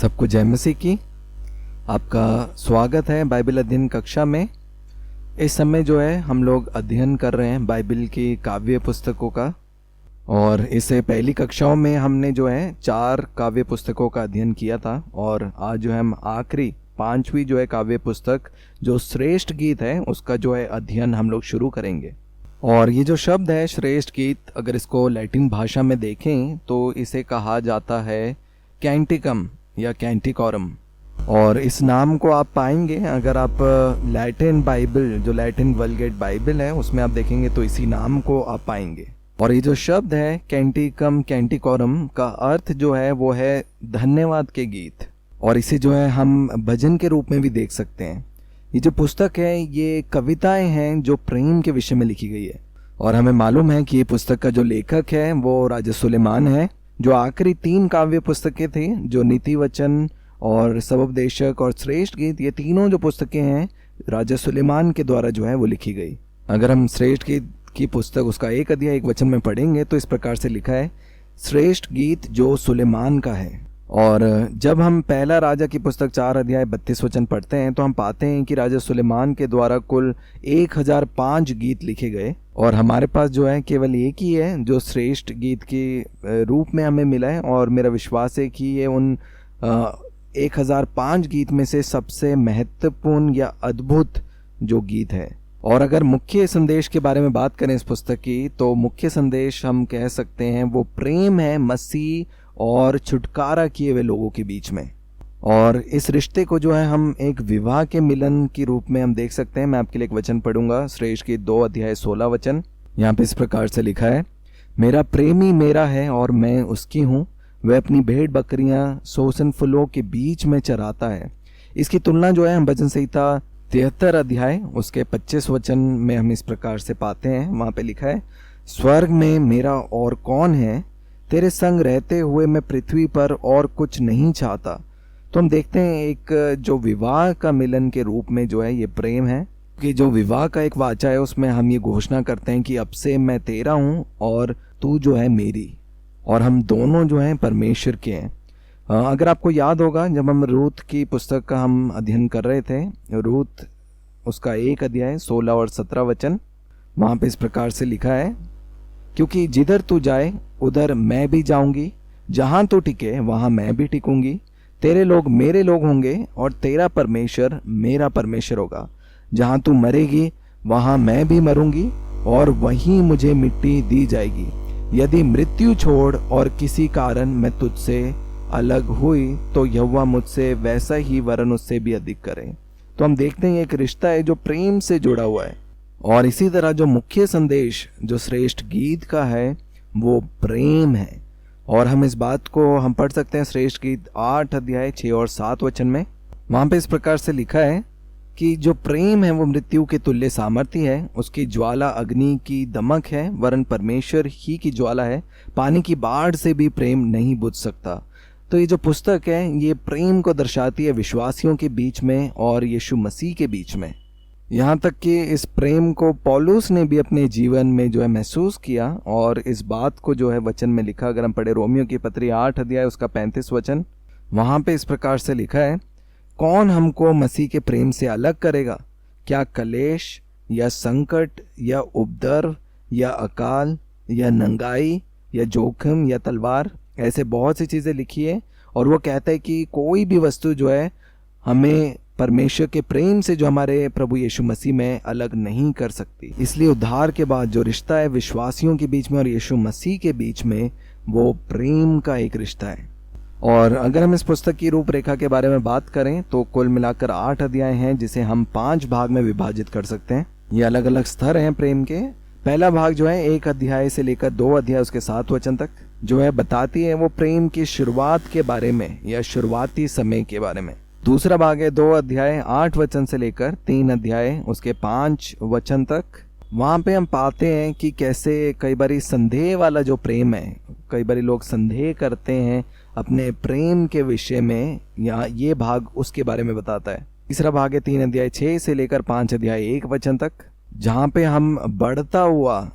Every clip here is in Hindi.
सबको जय मसीह की। आपका स्वागत है बाइबल अध्ययन कक्षा में। इस समय जो है हम लोग अध्ययन कर रहे हैं बाइबल की काव्य पुस्तकों का, और इससे पहली कक्षाओं में हमने जो है 4 काव्य पुस्तकों का अध्ययन किया था, और आज जो है हम आखिरी 5वीं जो है काव्य पुस्तक जो श्रेष्ठ गीत है उसका जो है अध्ययन हम लोग शुरू करेंगे। और ये जो शब्द है श्रेष्ठ गीत, अगर इसको लैटिन भाषा में देखें तो इसे कहा जाता है कैंटिकम या कैंटिकोरम। और इस नाम को आप पाएंगे अगर आप लैटिन बाइबल, जो लैटिन वल्गेट बाइबल है, उसमें आप देखेंगे तो इसी नाम को आप पाएंगे। और ये जो शब्द है कैंटिकम कैंटिकोरम का अर्थ जो है वो है धन्यवाद के गीत, और इसे जो है हम भजन के रूप में भी देख सकते हैं। ये जो पुस्तक है ये कविताएं हैं जो प्रेम के विषय में लिखी गई है, और हमें मालूम है कि ये पुस्तक का जो लेखक है वो राजा सुलेमान है। जो आखिरी 3 काव्य पुस्तकें थी, जो नीति वचन और सबोपदेशक और श्रेष्ठ गीत, ये तीनों जो पुस्तकें हैं राजा सुलेमान के द्वारा जो है वो लिखी गई। अगर हम श्रेष्ठ गीत की पुस्तक उसका 1 अध्याय 1 वचन में पढ़ेंगे तो इस प्रकार से लिखा है, श्रेष्ठ गीत जो सुलेमान का है। और जब हम पहला राजा की पुस्तक 4 अध्याय 32 वचन पढ़ते हैं तो हम पाते हैं कि राजा सुलेमान के द्वारा कुल 1005 गीत लिखे गए, और हमारे पास जो है केवल एक ही है जो श्रेष्ठ गीत के रूप में हमें मिला है। और मेरा विश्वास है कि ये उन 1005 गीत में से सबसे महत्वपूर्ण या अद्भुत जो गीत है। और अगर मुख्य संदेश के बारे में बात करें इस पुस्तक की, तो मुख्य संदेश हम कह सकते हैं वो प्रेम है मसीह और छुटकारा किए हुए लोगों के बीच में। और इस रिश्ते को जो है हम एक विवाह के मिलन के रूप में हम देख सकते हैं। मैं आपके लिए एक वचन पढ़ूंगा, श्रेष्ठ गीत 2 अध्याय 16 वचन। यहाँ पे इस प्रकार से लिखा है, मेरा प्रेमी मेरा है और मैं उसकी हूँ, वह अपनी भेड़ बकरियां सोसन फूलों के बीच में चराता है। इसकी तुलना जो है हम भजन संहिता 73 अध्याय उसके 25 वचन में हम इस प्रकार से पाते हैं। वहाँ पे लिखा है, स्वर्ग में मेरा और कौन है, तेरे संग रहते हुए मैं पृथ्वी पर और कुछ नहीं चाहता। तो हम देखते हैं एक जो विवाह का मिलन के रूप में जो है ये प्रेम है, कि जो विवाह का एक वाचा है उसमें हम ये घोषणा करते हैं कि अब से मैं तेरा हूँ और तू जो है मेरी, और हम दोनों जो हैं परमेश्वर के हैं। अगर आपको याद होगा जब हम रूत की पुस्तक का हम अध्ययन कर रहे थे, रूत उसका 1 अध्याय 16 और 17 वचन, वहाँ पे इस प्रकार से लिखा है, क्योंकि जिधर तू जाए उधर मैं भी जाऊंगी, जहां तू टिके वहां मैं भी टिकूंगी, तेरे लोग मेरे लोग होंगे और तेरा परमेश्वर मेरा परमेश्वर होगा। जहां तू मरेगी वहां मैं भी मरूंगी और वहीं मुझे मिट्टी दी जाएगी। यदि मृत्यु छोड़ और किसी कारण मैं तुझसे अलग हुई तो यहोवा मुझसे वैसा ही वरन उससे भी अधिक करे। तो हम देखते हैं एक रिश्ता है जो प्रेम से जुड़ा हुआ है। और इसी तरह जो मुख्य संदेश जो श्रेष्ठ गीत का है वो प्रेम है। और हम इस बात को हम पढ़ सकते हैं श्रेष्ठ गीत 8 अध्याय 6 और 7 वचन में। वहां पे इस प्रकार से लिखा है कि जो प्रेम है वो मृत्यु के तुल्य सामर्थ्य है, उसकी ज्वाला अग्नि की दमक है, वरन परमेश्वर ही की ज्वाला है, पानी की बाढ़ से भी प्रेम नहीं बुझ सकता। तो ये जो पुस्तक है ये प्रेम को दर्शाती है विश्वासियों के बीच में और यीशु मसीह के बीच में। यहाँ तक कि इस प्रेम को पौलुस ने भी अपने जीवन में जो है महसूस किया, और इस बात को जो है वचन में लिखा। अगर हम पढ़े रोमियो की पत्री 8 अध्याय उसका 35 वचन, वहाँ पे इस प्रकार से लिखा है, कौन हमको मसीह के प्रेम से अलग करेगा? क्या कलेश या संकट या उपद्रव या अकाल या नंगाई या जोखिम या तलवार, ऐसे बहुत सी चीज़ें लिखी है। और वो कहता है कि कोई भी वस्तु जो है हमें परमेश्वर के प्रेम से जो हमारे प्रभु यीशु मसीह में अलग नहीं कर सकती। इसलिए उद्धार के बाद जो रिश्ता है विश्वासियों के बीच में और यीशु मसीह के बीच में, वो प्रेम का एक रिश्ता है। और अगर हम इस पुस्तक की रूपरेखा के बारे में बात करें तो कुल मिलाकर 8 अध्याय हैं जिसे हम 5 भाग में विभाजित कर सकते हैं। ये अलग अलग स्तर हैं प्रेम के। पहला भाग जो है 1 अध्याय से लेकर 2 अध्याय उसके 7 वचन तक जो है बताती है वो प्रेम की शुरुआत के बारे में या शुरुआती समय के बारे में। दूसरा भाग है 2 अध्याय 8 वचन से लेकर 3 अध्याय उसके 5 वचन तक। वहाँ पे हम पाते हैं कि कैसे कई बारी संदेह वाला जो प्रेम है, कई बारी लोग संदेह करते हैं अपने प्रेम के विषय में, या ये भाग उसके बारे में बताता है। तीसरा भाग है 3 अध्याय 6 से लेकर 5 अध्याय 1 वचन तक, जहाँ पे हम बढ़ता हुआ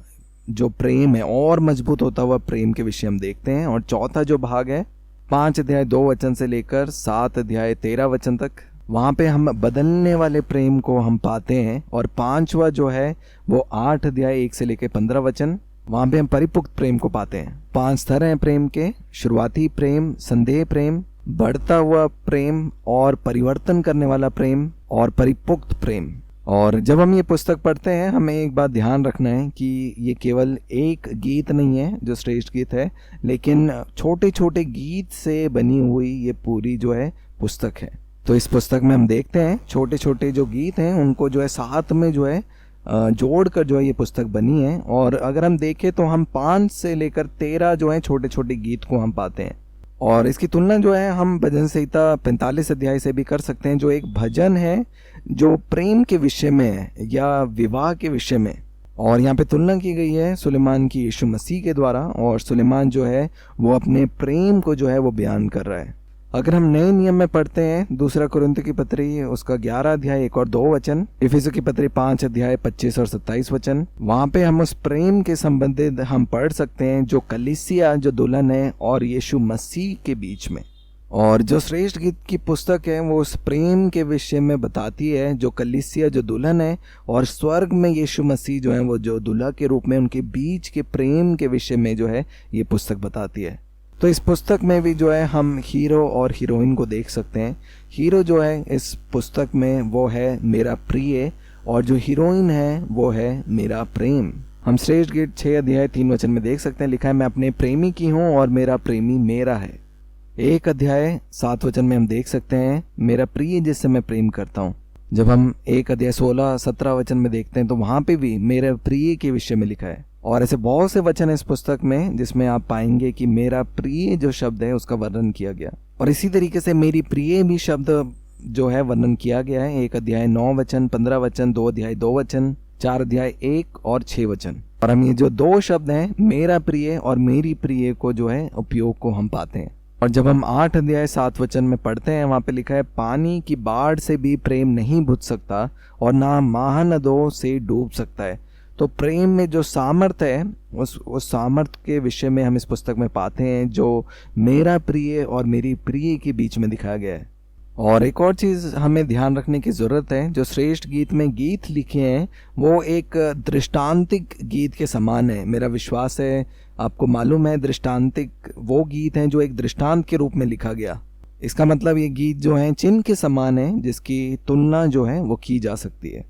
जो प्रेम है और मजबूत होता हुआ प्रेम के विषय हम देखते हैं। और चौथा जो भाग है 5 अध्याय 2 वचन से लेकर 7 अध्याय 13 वचन तक। वहाँ पे हम बदलने वाले प्रेम को हम पाते हैं। और 5वां जो है वो 8 अध्याय 1 से लेकर 15 वचन, वहाँ पे हम परिपुक्त प्रेम को पाते हैं। 5 स्तर हैं प्रेम के: शुरुआती प्रेम, संदेह प्रेम, बढ़ता हुआ प्रेम, और परिवर्तन करने वाला प्रेम, और परिपुक्त प्रेम। और जब हम ये पुस्तक पढ़ते हैं हमें एक बात ध्यान रखना है कि ये केवल एक गीत नहीं है जो श्रेष्ठ गीत है, लेकिन छोटे छोटे गीत से बनी हुई ये पूरी जो है पुस्तक है। तो इस पुस्तक में हम देखते हैं छोटे छोटे जो गीत हैं उनको जो है साथ में जो है जोड़कर जो है ये पुस्तक बनी है। और अगर हम देखें तो हम 5 से लेकर 13 जो है छोटे छोटे गीत को हम पाते हैं। और इसकी तुलना जो है हम भजन संहिता 45 अध्याय से भी कर सकते हैं, जो एक भजन है जो प्रेम के विषय में है या विवाह के विषय में। और यहाँ पे तुलना की गई है सुलेमान की यीशु मसीह के द्वारा, और सुलेमान जो है वो अपने प्रेम को जो है वो बयान कर रहा है। अगर हम नए नियम में पढ़ते हैं 2 कुरिन्थियों की पत्री उसका 11 अध्याय 1 और 2 वचन, इफिसियों की पत्री 5 अध्याय 25 और 27 वचन, वहाँ पे हम उस प्रेम के संबंधित हम पढ़ सकते हैं जो कलीसिया जो दुल्हन है और यीशु मसीह के बीच में। और जो श्रेष्ठ गीत की पुस्तक है वो उस प्रेम के विषय में बताती है जो कलीसिया जो दुल्हन है और स्वर्ग में यीशु मसीह जो है वो जो दुल्हा के रूप में उनके बीच के प्रेम के विषय में जो है ये पुस्तक बताती है। तो इस पुस्तक में भी जो है हम हीरो और हीरोइन को देख सकते हैं। हीरो जो है इस पुस्तक में वो है मेरा प्रिय, और जो हीरोइन है वो है मेरा प्रेम। हम श्रेष्ठ गीत 6 अध्याय 3 वचन में देख सकते हैं, लिखा है मैं अपने प्रेमी की हूँ और मेरा प्रेमी मेरा है। 1 अध्याय 7 वचन में हम देख सकते हैं मेरा प्रिय जिससे मैं प्रेम करता हूँ। जब हम 1 अध्याय 16-17 वचन में देखते हैं तो वहां पे भी मेरे प्रिय के विषय में लिखा है। और ऐसे बहुत से वचन है इस पुस्तक में जिसमें आप पाएंगे कि मेरा प्रिय जो शब्द है उसका वर्णन किया गया। और इसी तरीके से मेरी प्रिय भी शब्द जो है वर्णन किया गया है। 1 अध्याय 9 वचन, 15 वचन, 2 अध्याय 2 वचन, 4 अध्याय 1 और 6 वचन। और हम ये जो 2 शब्द हैं मेरा प्रिय और मेरी प्रिय को जो है उपयोग को हम पाते हैं। और जब हम 8 अध्याय 7 वचन में पढ़ते हैं वहां पे लिखा है पानी की बाढ़ से भी प्रेम नहीं बुझ सकता और ना महानदों से डूब सकता है। तो प्रेम में जो सामर्थ है उस सामर्थ के विषय में हम इस पुस्तक में पाते हैं जो मेरा प्रिय और मेरी प्रिय के बीच में दिखाया गया है। और एक और चीज़ हमें ध्यान रखने की ज़रूरत है, जो श्रेष्ठ गीत में गीत लिखे हैं वो एक दृष्टांतिक गीत के समान है। मेरा विश्वास है आपको मालूम है दृष्टांतिक वो गीत हैं जो एक दृष्टांत के रूप में लिखा गया। इसका मतलब ये गीत जो हैं चिन्ह के समान है जिसकी तुलना जो है वो की जा सकती है।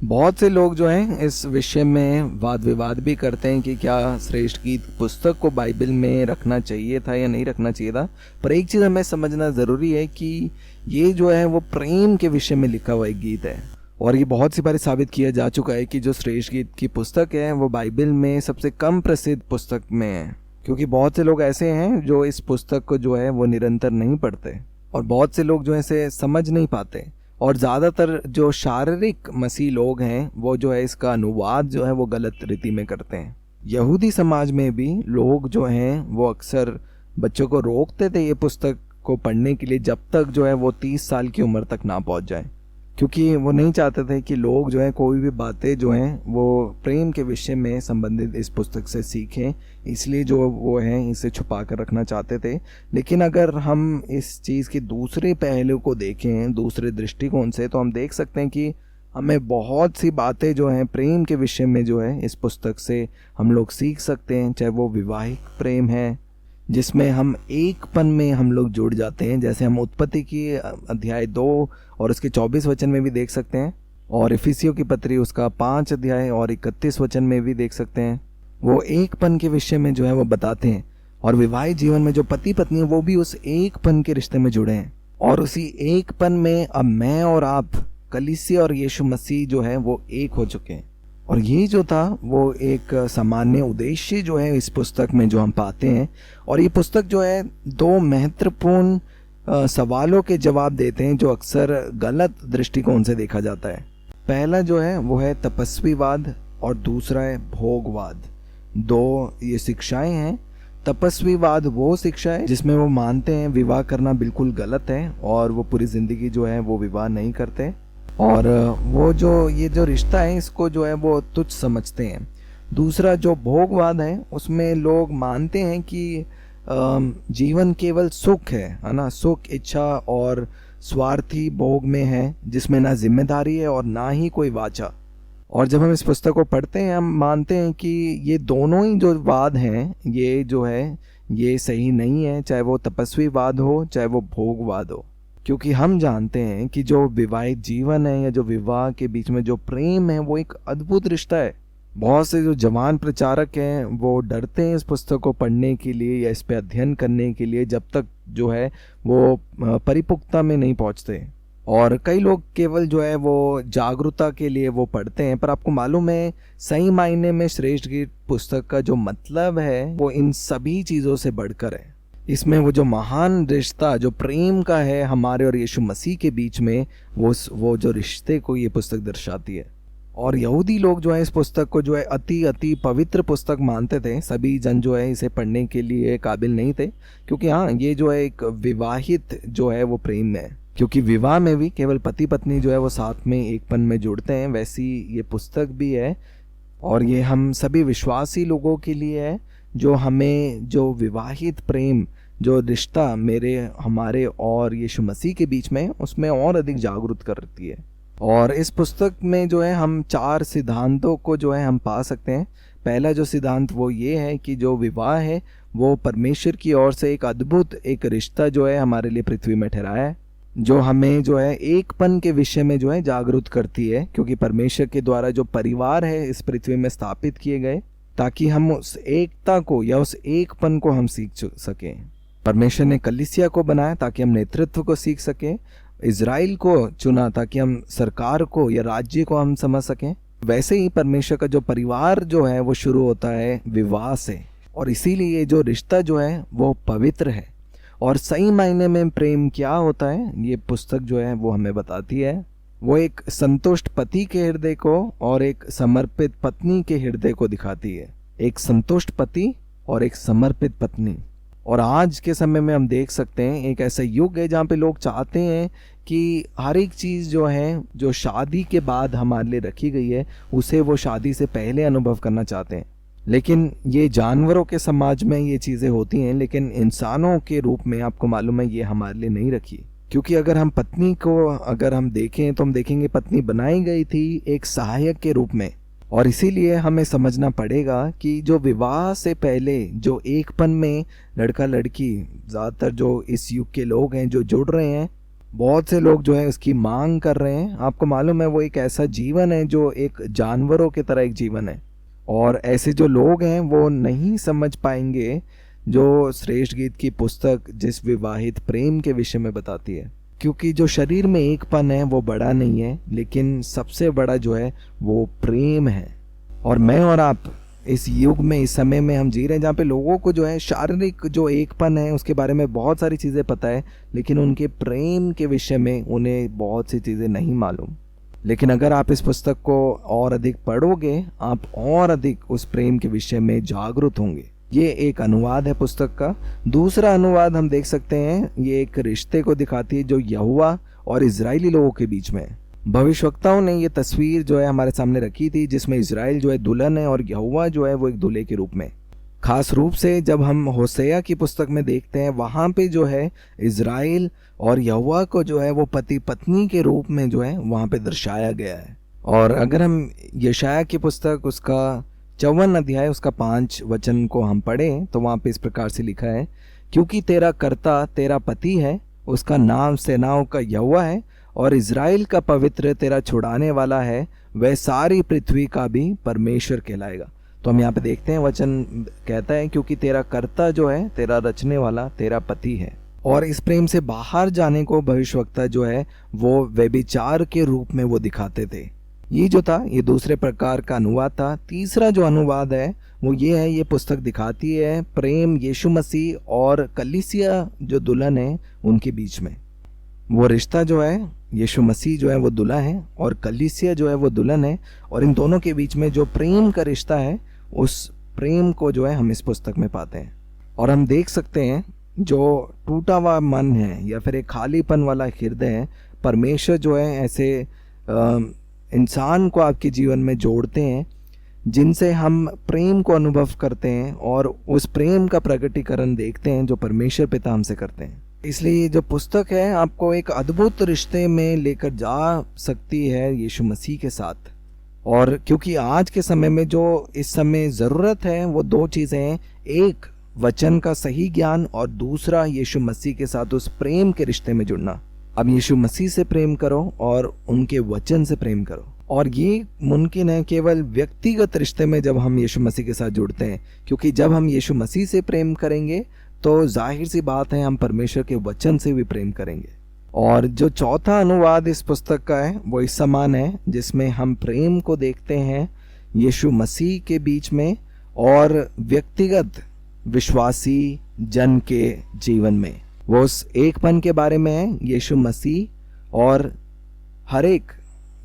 बहुत से लोग जो हैं इस विषय में वाद विवाद भी करते हैं कि क्या श्रेष्ठ गीत पुस्तक को बाइबल में रखना चाहिए था या नहीं रखना चाहिए था। पर एक चीज़ हमें समझना ज़रूरी है कि ये जो है वो प्रेम के विषय में लिखा हुआ एक गीत है। और ये बहुत सी बार साबित किया जा चुका है कि जो श्रेष्ठ गीत की पुस्तक है वो बाइबल में सबसे कम प्रसिद्ध पुस्तक में है, क्योंकि बहुत से लोग ऐसे हैं जो इस पुस्तक को जो है वो निरंतर नहीं पढ़ते और बहुत से लोग जो है इसे समझ नहीं पाते। और ज़्यादातर जो शारीरिक मसीह लोग हैं वो जो है इसका अनुवाद जो है वो गलत रीति में करते हैं। यहूदी समाज में भी लोग जो हैं वो अक्सर बच्चों को रोकते थे ये पुस्तक को पढ़ने के लिए जब तक जो है वो 30 साल की उम्र तक ना पहुंच जाए, क्योंकि वो नहीं चाहते थे कि लोग जो है कोई भी बातें जो हैं वो प्रेम के विषय में संबंधित इस पुस्तक से सीखें, इसलिए जो वो है इसे छुपा कर रखना चाहते थे। लेकिन अगर हम इस चीज़ के दूसरे पहलू को देखें दूसरे दृष्टिकोण से तो हम देख सकते हैं कि हमें बहुत सी बातें जो हैं प्रेम के विषय में जो है इस पुस्तक से हम लोग सीख सकते हैं। चाहे वो विवाहिक प्रेम है जिसमें हम एकपन में हम लोग जुड़ जाते हैं, जैसे हम उत्पत्ति की अध्याय 2 और उसके 24 वचन में भी देख सकते हैं, और इफिसियों की पत्री उसका 5 अध्याय और 31 वचन में भी देख सकते हैं। वो एकपन के विषय में जो है वो बताते हैं। और विवाहित जीवन में जो पति पत्नी है वो भी उस एकपन के रिश्ते में जुड़े हैं, और उसी एकपन में अब मैं और आप कलीसिया और यीशु मसीह जो है वो एक हो चुके हैं। और ये जो था वो एक सामान्य उद्देश्य जो है इस पुस्तक में जो हम पाते हैं। और ये पुस्तक जो है 2 महत्वपूर्ण सवालों के जवाब देते हैं जो अक्सर गलत दृष्टिकोण से देखा जाता है। पहला जो है वो है तपस्वीवाद और दूसरा है भोगवाद। 2 ये शिक्षाएं हैं। तपस्वीवाद वो शिक्षा है जिसमें वो मानते हैं विवाह करना बिल्कुल गलत है और वो पूरी जिंदगी जो है वो विवाह नहीं करते, और वो जो ये जो रिश्ता है इसको जो है वो तुच्छ समझते हैं। दूसरा जो भोगवाद है उसमें लोग मानते हैं कि जीवन केवल सुख है ना, सुख, इच्छा और स्वार्थी भोग में है, जिसमें ना जिम्मेदारी है और ना ही कोई वाचा। और जब हम इस पुस्तक को पढ़ते हैं, हम मानते हैं कि ये दोनों ही जो वाद हैं, ये जो है ये सही नहीं है, चाहे वो तपस्वीवाद हो चाहे वो भोगवाद हो। क्योंकि हम जानते हैं कि जो विवाहित जीवन है या जो विवाह के बीच में जो प्रेम है वो एक अद्भुत रिश्ता है। बहुत से जो जवान प्रचारक हैं वो डरते हैं इस पुस्तक को पढ़ने के लिए या इस पे अध्ययन करने के लिए, जब तक जो है वो परिपक्वता में नहीं पहुंचते। और कई लोग केवल जो है वो जागरूकता के लिए वो पढ़ते हैं, पर आपको मालूम है सही मायने में श्रेष्ठ गीत पुस्तक का जो मतलब है वो इन सभी चीज़ों से बढ़कर है। इसमें वो जो महान रिश्ता जो प्रेम का है हमारे और यीशु मसीह के बीच में, वो जो रिश्ते को ये पुस्तक दर्शाती है। और यहूदी लोग जो है इस पुस्तक को जो है अति पवित्र पुस्तक मानते थे। सभी जन जो है इसे पढ़ने के लिए काबिल नहीं थे, क्योंकि हाँ, ये जो है एक विवाहित जो है वो प्रेम है। क्योंकि विवाह में भी केवल पति पत्नी जो है वो साथ में एकपन में जुड़ते हैं, वैसी ये पुस्तक भी है। और ये हम सभी विश्वासी लोगों के लिए है, जो हमें जो विवाहित प्रेम जो रिश्ता हमारे और यीशु मसीह के बीच में, उसमें और अधिक जागरूक करती है। और इस पुस्तक में जो है हम 4 सिद्धांतों को जो है हम पा सकते हैं। पहला जो सिद्धांत वो ये है कि जो विवाह है वो परमेश्वर की ओर से एक अद्भुत एक रिश्ता जो है हमारे लिए पृथ्वी में ठहराया है, जो हमें जो है एकपन के विषय में जो है जागरूक करती है। क्योंकि परमेश्वर के द्वारा जो परिवार है इस पृथ्वी में स्थापित किए गए, ताकि हम उस एकता को या उस एकपन को हम सीख सकें। परमेश्वर ने कलीसिया को बनाया ताकि हम नेतृत्व को सीख सकें, इज़राइल को चुना ताकि हम सरकार को या राज्य को हम समझ सकें। वैसे ही परमेश्वर का जो परिवार जो है वो शुरू होता है विवाह से, और इसीलिए जो रिश्ता जो है वो पवित्र है। और सही मायने में प्रेम क्या होता है ये पुस्तक जो है वो हमें बताती है। वो एक संतुष्ट पति के हृदय को और एक समर्पित पत्नी के हृदय को दिखाती है। एक संतुष्ट पति और एक समर्पित पत्नी। और आज के समय में हम देख सकते हैं एक ऐसा युग है जहाँ पे लोग चाहते हैं कि हर एक चीज़ जो है जो शादी के बाद हमारे लिए रखी गई है उसे वो शादी से पहले अनुभव करना चाहते हैं। लेकिन ये जानवरों के समाज में ये चीज़ें होती हैं, लेकिन इंसानों के रूप में आपको मालूम है ये हमारे लिए नहीं रखी। क्योंकि अगर हम पत्नी को अगर हम देखें तो हम देखेंगे पत्नी बनाई गई थी एक सहायक के रूप में। और इसीलिए हमें समझना पड़ेगा कि जो विवाह से पहले जो एकपन में लड़का लड़की, ज़्यादातर जो इस युग के लोग हैं जो जुड़ रहे हैं, बहुत से लोग जो है उसकी मांग कर रहे हैं। आपको मालूम है वो एक ऐसा जीवन है जो एक जानवरों की तरह एक जीवन है। और ऐसे जो लोग हैं वो नहीं समझ पाएंगे जो श्रेष्ठ गीत की पुस्तक जिस विवाहित प्रेम के विषय में बताती है। क्योंकि जो शरीर में एकपन है वो बड़ा नहीं है, लेकिन सबसे बड़ा जो है वो प्रेम है। और मैं और आप इस युग में, इस समय में हम जी रहे हैं जहाँ पे लोगों को जो है शारीरिक जो एकपन है उसके बारे में बहुत सारी चीज़ें पता है, लेकिन उनके प्रेम के विषय में उन्हें बहुत सी चीज़ें नहीं मालूम। लेकिन अगर आप इस पुस्तक को और अधिक पढ़ोगे, आप और अधिक उस प्रेम के विषय में जागरूक होंगे। ये एक अनुवाद है पुस्तक का। दूसरा अनुवाद हम देख सकते हैं, ये एक रिश्ते को दिखाती है जो यहोवा और इजरायली लोगों के बीच में है। भविष्यवक्ताओं ने ये तस्वीर जो है हमारे सामने रखी थी, जिसमें इजराइल जो है दुल्हन है और यहोवा जो है वो एक दूल्हे के रूप में। खास रूप से जब हम होसेया की पुस्तक में देखते हैं, वहाँ पे जो है इजराइल और यहोवा को जो है वो पति पत्नी के रूप में जो है वहाँ पे दर्शाया गया है। और अगर हम यशाया की पुस्तक उसका 54 अध्याय उसका 5 वचन को हम पढ़ें तो वहाँ पे इस प्रकार से लिखा है, क्योंकि तेरा कर्ता तेरा पति है, उसका नाम सेनाओं का यहोवा है, और इजराइल का पवित्र तेरा छुड़ाने वाला है, वह सारी पृथ्वी का भी परमेश्वर कहलाएगा। तो हम यहाँ पे देखते हैं वचन कहता है क्योंकि तेरा कर्ता जो है तेरा रचने वाला तेरा पति है। और इस प्रेम से बाहर जाने को भविष्यवक्ता जो है वो व्यभिचार के रूप में वो दिखाते थे। ये जो था ये दूसरे प्रकार का अनुवाद था। तीसरा जो अनुवाद है वो ये है, ये पुस्तक दिखाती है प्रेम यीशु मसीह और कलीसिया जो दुल्हन है उनके बीच में। वो रिश्ता जो है यीशु मसीह जो है वो दूल्हा है और कलीसिया जो है वो दुल्हन है, और इन दोनों के बीच में जो प्रेम का रिश्ता है उस प्रेम को जो है हम इस पुस्तक में पाते हैं। और हम देख सकते हैं जो टूटा हुआ मन है या फिर एक खालीपन वाला हृदय है, परमेश्वर जो है ऐसे इंसान को आपके जीवन में जोड़ते हैं जिनसे हम प्रेम को अनुभव करते हैं और उस प्रेम का प्रकटीकरण देखते हैं जो परमेश्वर पिता हमसे करते हैं। इसलिए ये जो पुस्तक है आपको एक अद्भुत रिश्ते में लेकर जा सकती है यीशु मसीह के साथ। और क्योंकि आज के समय में जो इस समय ज़रूरत है वो दो चीज़ें हैं, एक वचन का सही ज्ञान और दूसरा यीशु मसीह के साथ उस प्रेम के रिश्ते में जुड़ना। अब यीशु मसीह से प्रेम करो और उनके वचन से प्रेम करो, और ये मुमकिन है केवल व्यक्तिगत रिश्ते में जब हम यीशु मसीह के साथ जुड़ते हैं, क्योंकि जब हम यीशु मसीह से प्रेम करेंगे तो जाहिर सी बात है हम परमेश्वर के वचन से भी प्रेम करेंगे। और जो चौथा अनुवाद इस पुस्तक का है वो इस समान है, जिसमें हम प्रेम को देखते हैं यीशु मसीह के बीच में और व्यक्तिगत विश्वासी जन के जीवन में। वो उस एकपन के बारे में है, यीशु मसीह और हर एक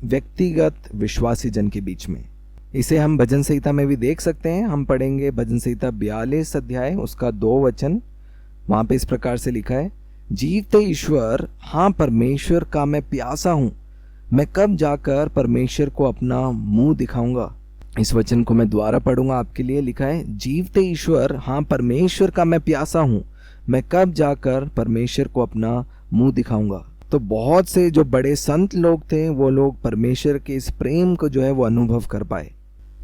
व्यक्तिगत विश्वासी जन के बीच में। इसे हम भजन संहिता में भी देख सकते हैं। हम पढ़ेंगे भजन संहिता 42 अध्याय उसका 2 वचन। वहां पे इस प्रकार से लिखा है, जीवते ईश्वर, हाँ परमेश्वर का मैं प्यासा हूं, मैं कब जाकर परमेश्वर को अपना मुंह दिखाऊंगा। इस वचन को मैं दोबारा पढ़ूंगा आपके लिए। लिखा है, जीवते ईश्वर, हाँ परमेश्वर का मैं प्यासा हूं, मैं कब जाकर परमेश्वर को अपना मुंह दिखाऊंगा। तो बहुत से जो बड़े संत लोग थे वो लोग परमेश्वर के इस प्रेम को जो है वो अनुभव कर पाए।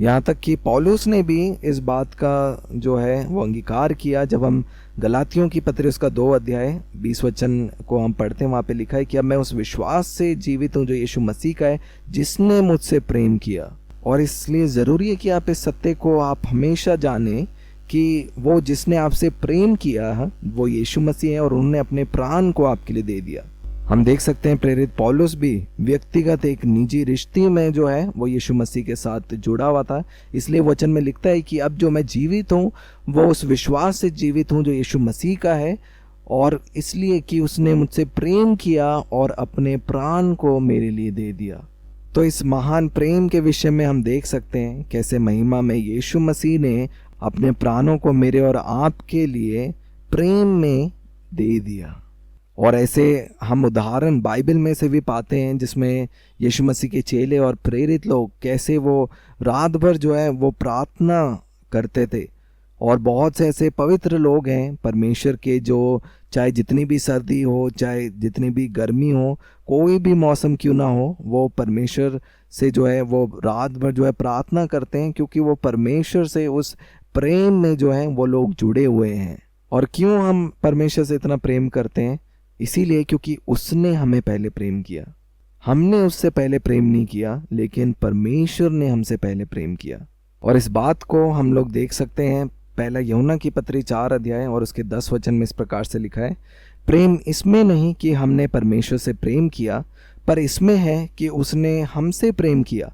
यहाँ तक कि पौलुस ने भी इस बात का जो है वो अंगीकार किया। जब हम गलातियों की पत्री उसका 2 अध्याय 20 वचन को हम पढ़ते हैं, वहाँ पे लिखा है कि अब मैं उस विश्वास से जीवित हूँ जो यीशु मसीह का है, जिसने मुझसे प्रेम किया। और इसलिए ज़रूरी है कि आप इस सत्य को आप हमेशा जानें कि वो जिसने आपसे प्रेम किया है वो यीशु मसीह है और उन्होंने अपने प्राण को आपके लिए दे दिया। हम देख सकते हैं प्रेरित पौलुस भी व्यक्तिगत एक निजी रिश्ते में जो है वो यीशु मसीह के साथ जुड़ा हुआ था। इसलिए वचन में लिखता है कि अब जो मैं जीवित हूँ वो उस विश्वास से जीवित हूँ जो यीशु मसीह का है, और इसलिए कि उसने मुझसे प्रेम किया और अपने प्राण को मेरे लिए दे दिया। तो इस महान प्रेम के विषय में हम देख सकते हैं कैसे महिमा में यीशु मसीह ने अपने प्राणों को मेरे और आपके लिए प्रेम में दे दिया। और ऐसे हम उदाहरण बाइबल में से भी पाते हैं जिसमें यीशु मसीह के चेले और प्रेरित लोग कैसे वो रात भर जो है वो प्रार्थना करते थे। और बहुत से ऐसे पवित्र लोग हैं परमेश्वर के जो चाहे जितनी भी सर्दी हो, चाहे जितनी भी गर्मी हो, कोई भी मौसम क्यों ना हो, वो परमेश्वर से जो है वो रात भर जो है प्रार्थना करते हैं, क्योंकि वो परमेश्वर से उस प्रेम में जो है वो लोग जुड़े हुए हैं। और क्यों हम परमेश्वर से इतना प्रेम करते हैं? इसीलिए क्योंकि उसने हमें पहले प्रेम किया। हमने उससे पहले प्रेम नहीं किया, लेकिन परमेश्वर ने हमसे पहले प्रेम किया। और इस बात को हम लोग देख सकते हैं पहला यूहन्ना की पत्री 4 अध्याय और उसके 10 वचन में इस प्रकार से लिखा है, प्रेम इसमें नहीं कि हमने परमेश्वर से प्रेम किया, पर इसमें है कि उसने हमसे प्रेम किया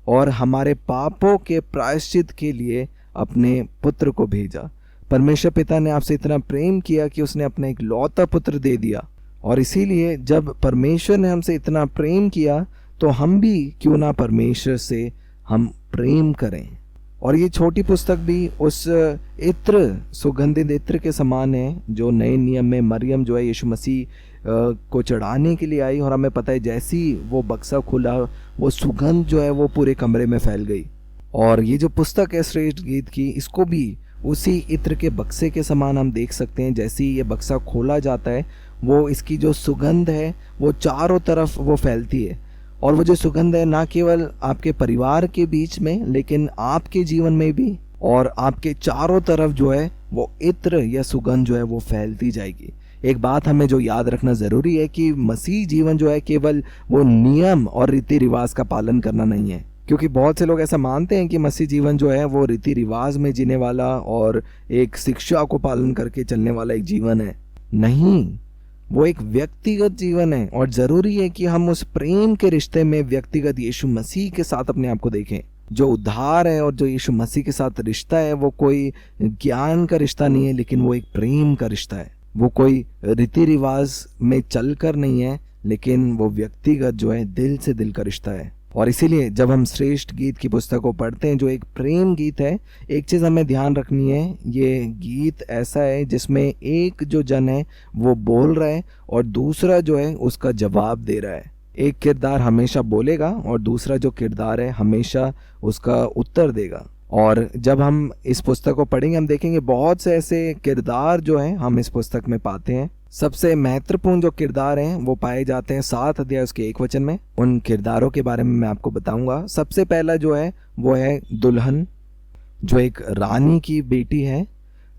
और हमारे पापों के प्रायश्चित के लिए अपने पुत्र को भेजा। परमेश्वर पिता ने आपसे इतना प्रेम किया कि उसने अपना एक लौता पुत्र दे दिया। और इसीलिए जब परमेश्वर ने हमसे इतना प्रेम किया तो हम भी क्यों ना परमेश्वर से हम प्रेम करें। और ये छोटी पुस्तक भी उस इत्र, सुगंधित इत्र के समान है जो नए नियम में मरियम जो है यीशु मसीह को चढ़ाने के लिए आई, और हमें पता है जैसी वो बक्सा खुला वो सुगंध जो है वो पूरे कमरे में फैल गई। और ये जो पुस्तक है श्रेष्ठ गीत की, इसको भी उसी इत्र के बक्से के समान हम देख सकते हैं। जैसे ही ये बक्सा खोला जाता है वो इसकी जो सुगंध है वो चारों तरफ वो फैलती है। और वो जो सुगंध है ना केवल आपके परिवार के बीच में, लेकिन आपके जीवन में भी, और आपके चारों तरफ जो है वो इत्र या सुगंध जो है वो फैलती जाएगी। एक बात हमें जो याद रखना ज़रूरी है कि मसीह जीवन जो है केवल वो नियम और रीति रिवाज का पालन करना नहीं है, क्योंकि बहुत से लोग ऐसा मानते हैं कि मसीह जीवन जो है वो रीति रिवाज में जीने वाला और एक शिक्षा को पालन करके चलने वाला एक जीवन है। नहीं, वो एक व्यक्तिगत जीवन है। और ज़रूरी है कि हम उस प्रेम के रिश्ते में व्यक्तिगत यीशु मसीह के साथ अपने आप को देखें। जो उद्धार है और जो यीशु मसीह के साथ रिश्ता है वो कोई ज्ञान का रिश्ता नहीं है, लेकिन वो एक प्रेम का रिश्ता है। वो कोई रीति रिवाज में चलकर नहीं है, लेकिन वो व्यक्तिगत जो है दिल से दिल का रिश्ता है। और इसीलिए जब हम श्रेष्ठ गीत की पुस्तक को पढ़ते हैं जो एक प्रेम गीत है, एक चीज़ हमें ध्यान रखनी है, ये गीत ऐसा है जिसमें एक जो जन है वो बोल रहा है और दूसरा जो है उसका जवाब दे रहा है। एक किरदार हमेशा बोलेगा और दूसरा जो किरदार है हमेशा उसका उत्तर देगा। और जब हम इस पुस्तक को पढ़ेंगे हम देखेंगे बहुत से ऐसे किरदार जो हैं हम इस पुस्तक में पाते हैं। सबसे महत्वपूर्ण जो किरदार हैं वो पाए जाते हैं 7 अध्याय उसके 1 वचन में। उन किरदारों के बारे में मैं आपको बताऊंगा। सबसे पहला जो है वो है दुल्हन, जो एक रानी की बेटी है।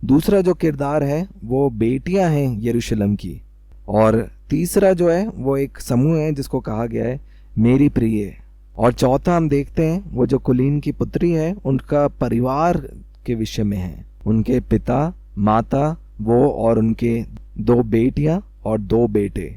दूसरा जो किरदार है वो बेटियां हैं यरूशलेम की। और तीसरा जो है वो एक समूह है जिसको कहा गया है मेरी प्रिय। और चौथा हम देखते हैं वो जो कुलीन की पुत्री है उनका परिवार के विषय में है। उनके पिता, माता, वो और उनके 2 बेटियां और 2 बेटे।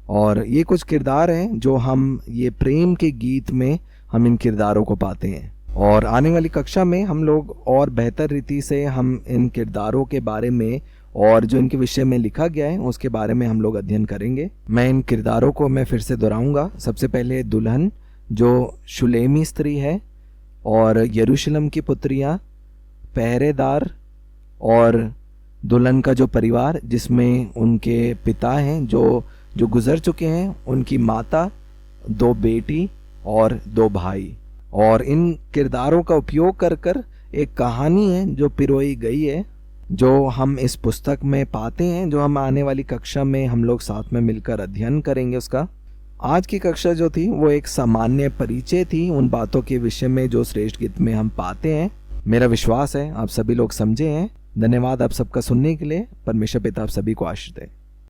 और ये कुछ किरदार हैं जो हम ये प्रेम के गीत में हम इन किरदारों को पाते हैं। और आने वाली कक्षा में हम लोग और बेहतर रीति से हम इन किरदारों के बारे में और जो इनके विषय में लिखा गया है उसके बारे में हम लोग अध्ययन करेंगे। मैं इन किरदारों को मैं फिर से दोहराऊंगा। सबसे पहले दुल्हन जो शुलेमी स्त्री है, और यरूशलेम की पुत्रियां, पहरेदार, और दुल्हन का जो परिवार जिसमें उनके पिता हैं जो गुजर चुके हैं, उनकी माता, 2 बेटी और 2 भाई। और इन किरदारों का उपयोग कर एक कहानी है जो पिरोई गई है, जो हम इस पुस्तक में पाते हैं, जो हम आने वाली कक्षा में हम लोग साथ में मिलकर अध्ययन करेंगे उसका। आज की कक्षा जो थी वो एक सामान्य परिचय थी उन बातों के विषय में जो श्रेष्ठ गीत में हम पाते हैं। मेरा विश्वास है आप सभी लोग समझे हैं। धन्यवाद आप सबका सुनने के लिए। परमेश्वर पिता आप सभी को आशीष दे।